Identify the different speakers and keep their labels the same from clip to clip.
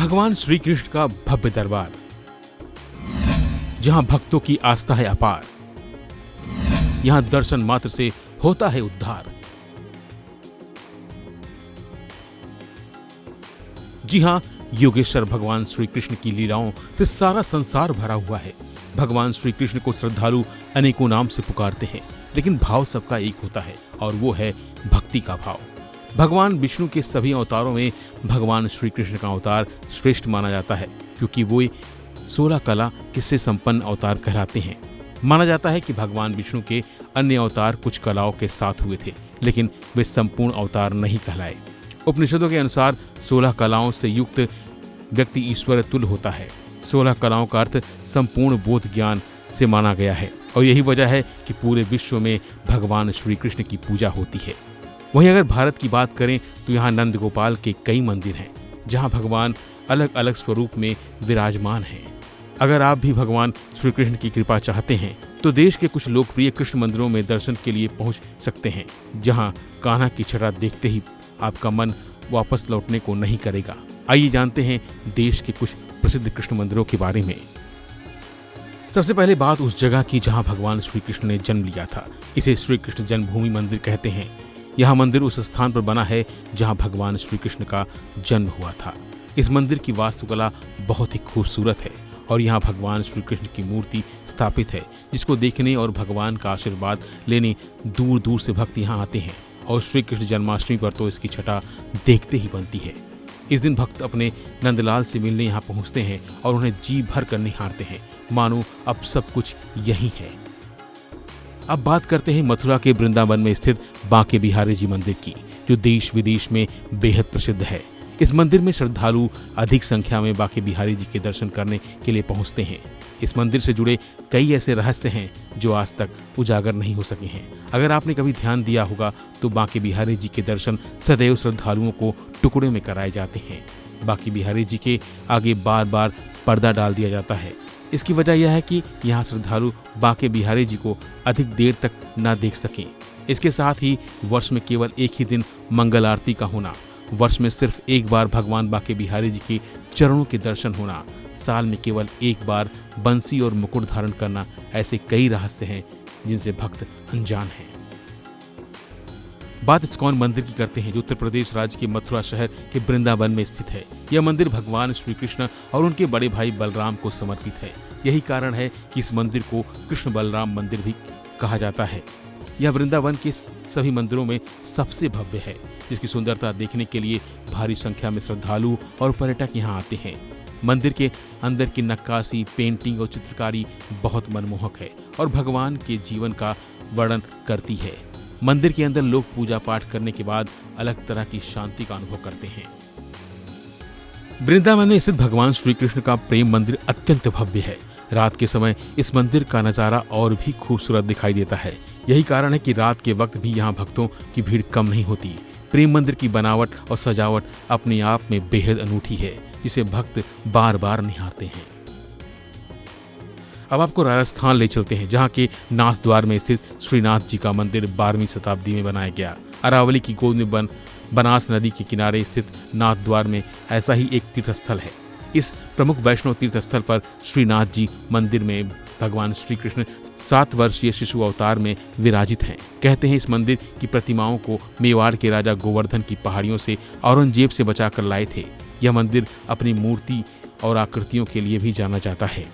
Speaker 1: भगवान श्री कृष्ण का भव्य दरबार, जहां भक्तों की आस्था है अपार, यहां दर्शन मात्र से होता है उद्धार। जी हां, योगेश्वर भगवान श्री कृष्ण की लीलाओं से सारा संसार भरा हुआ है। भगवान श्री कृष्ण को श्रद्धालु अनेकों नाम से पुकारते हैं, लेकिन भाव सबका एक होता है और वो है भक्ति का भाव। भगवान विष्णु के सभी अवतारों में भगवान श्री कृष्ण का अवतार श्रेष्ठ माना जाता है, क्योंकि वो 16 कला किससे संपन्न अवतार कहलाते हैं। माना जाता है कि भगवान विष्णु के अन्य अवतार कुछ कलाओं के साथ हुए थे, लेकिन वे संपूर्ण अवतार नहीं कहलाए। उपनिषदों के अनुसार 16 कलाओं से युक्त व्यक्ति ईश्वर तुल्य होता है। 16 कलाओं का अर्थ संपूर्ण बोध ज्ञान से माना गया है, और यही वजह है कि पूरे विश्व में भगवान श्री कृष्ण की पूजा होती है। वहीं अगर भारत की बात करें तो यहाँ नंद गोपाल के कई मंदिर हैं, जहाँ भगवान अलग अलग स्वरूप में विराजमान हैं। अगर आप भी भगवान श्री कृष्ण की कृपा चाहते हैं तो देश के कुछ लोकप्रिय कृष्ण मंदिरों में दर्शन के लिए पहुंच सकते हैं, जहां कान्हा की छटा देखते ही आपका मन वापस लौटने को नहीं करेगा। आइए जानते हैं देश के कुछ प्रसिद्ध कृष्ण मंदिरों के बारे में। सबसे पहले बात उस जगह की जहां भगवान श्री कृष्ण ने जन्म लिया था। इसे श्री कृष्ण जन्मभूमि मंदिर कहते हैं। यह मंदिर उस स्थान पर बना है जहां भगवान श्री कृष्ण का जन्म हुआ था। इस मंदिर की वास्तुकला बहुत ही खूबसूरत है और यहाँ भगवान श्री कृष्ण की मूर्ति स्थापित है, जिसको देखने और भगवान का आशीर्वाद लेने दूर दूर से भक्त यहाँ आते हैं। और श्री कृष्ण जन्माष्टमी पर तो इसकी छटा देखते ही बनती है। इस दिन भक्त अपने नंदलाल से मिलने यहाँ पहुँचते हैं और उन्हें जी भर कर निहारते हैं, मानो अब सब कुछ यही है। अब बात करते हैं मथुरा के वृंदावन में स्थित बांके बिहारी जी मंदिर की, जो देश विदेश में बेहद प्रसिद्ध है। इस मंदिर में श्रद्धालु अधिक संख्या में बांके बिहारी जी के दर्शन करने के लिए पहुंचते हैं। इस मंदिर से जुड़े कई ऐसे रहस्य हैं जो आज तक उजागर नहीं हो सके हैं। अगर आपने कभी ध्यान दिया होगा तो बांके बिहारी जी के दर्शन सदैव श्रद्धालुओं को टुकड़े में कराए जाते हैं। बांके बिहारी जी के आगे बार बार पर्दा डाल दिया जाता है। इसकी वजह यह है कि यहाँ श्रद्धालु बांके बिहारी जी को अधिक देर तक न देख सकें। इसके साथ ही वर्ष में केवल एक ही दिन मंगल आरती का होना, वर्ष में सिर्फ एक बार भगवान बांके बिहारी जी के चरणों के दर्शन होना, साल में केवल एक बार बंसी और मुकुट धारण करना, ऐसे कई रहस्य हैं जिनसे भक्त अनजान हैं। बात इस्कॉन मंदिर की करते हैं, जो उत्तर प्रदेश राज्य के मथुरा शहर के वृंदावन में स्थित है। यह मंदिर भगवान श्री कृष्ण और उनके बड़े भाई बलराम को समर्पित है। यही कारण है कि इस मंदिर को कृष्ण बलराम मंदिर भी कहा जाता है। यह वृंदावन के सभी मंदिरों में सबसे भव्य है, जिसकी सुंदरता देखने के लिए भारी संख्या में श्रद्धालु और पर्यटक यहाँ आते हैं। मंदिर के अंदर की नक्काशी, पेंटिंग और चित्रकारी बहुत मनमोहक है और भगवान के जीवन का वर्णन करती है। मंदिर के अंदर लोग पूजा पाठ करने के बाद अलग तरह की शांति का अनुभव करते हैं। वृंदावन में स्थित भगवान श्री कृष्ण का प्रेम मंदिर अत्यंत भव्य है। रात के समय इस मंदिर का नजारा और भी खूबसूरत दिखाई देता है। यही कारण है कि रात के वक्त भी यहाँ भक्तों की भीड़ कम नहीं होती। प्रेम मंदिर की बनावट और सजावट अपने आप में बेहद अनूठी है, जिसे भक्त बार बार निहारते हैं। अब आपको राजस्थान ले चलते हैं, जहाँ के नाथ द्वार में स्थित श्रीनाथ जी का मंदिर 12वीं शताब्दी में बनाया गया। अरावली की गोद में बनास नदी के किनारे स्थित नाथ द्वार में ऐसा ही एक तीर्थ स्थल है। इस प्रमुख वैष्णव तीर्थ स्थल पर श्रीनाथ जी मंदिर में भगवान श्री कृष्ण 7 वर्षीय शिशु अवतार में विराजित हैं। कहते हैं इस मंदिर की प्रतिमाओं को मेवाड़ के राजा गोवर्धन की पहाड़ियों से औरंगजेब से बचाकर लाए थे। यह मंदिर अपनी मूर्ति और आकृतियों के लिए भी जाना जाता है।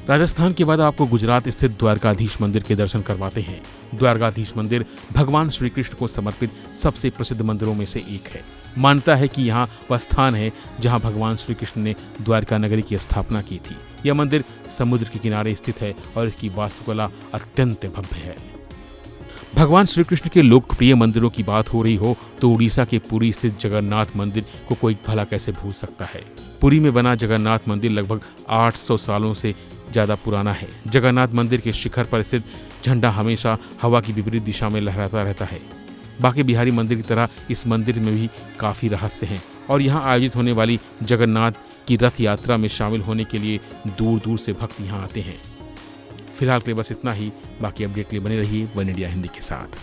Speaker 1: राजस्थान के बाद आपको गुजरात स्थित द्वारकाधीश मंदिर के दर्शन करवाते हैं। द्वारकाधीश मंदिर भगवान श्री कृष्ण को समर्पित सबसे प्रसिद्ध मंदिरों में से एक है। मान्यता है कि यहाँ वह स्थान है जहाँ भगवान श्री कृष्ण ने द्वारका नगरी की स्थापना की थी। यह मंदिर समुद्र के किनारे स्थित है और इसकी वास्तुकला अत्यंत भव्य है। भगवान श्री कृष्ण के लोकप्रिय मंदिरों की बात हो रही हो तो उड़ीसा के पुरी स्थित जगन्नाथ मंदिर को कोई भला कैसे भूल सकता है। पुरी में बना जगन्नाथ मंदिर लगभग 800 सालों से ज्यादा पुराना है। जगन्नाथ मंदिर के शिखर पर स्थित झंडा हमेशा हवा की विपरीत दिशा में लहराता रहता है। बांके बिहारी मंदिर की तरह इस मंदिर में भी काफी रहस्य हैं और यहाँ आयोजित होने वाली जगन्नाथ की रथ यात्रा में शामिल होने के लिए दूर दूर से भक्त यहाँ आते हैं। फिलहाल के लिए बस इतना ही। बाकी अपडेट के लिए बने रहिए वन इंडिया हिंदी के साथ।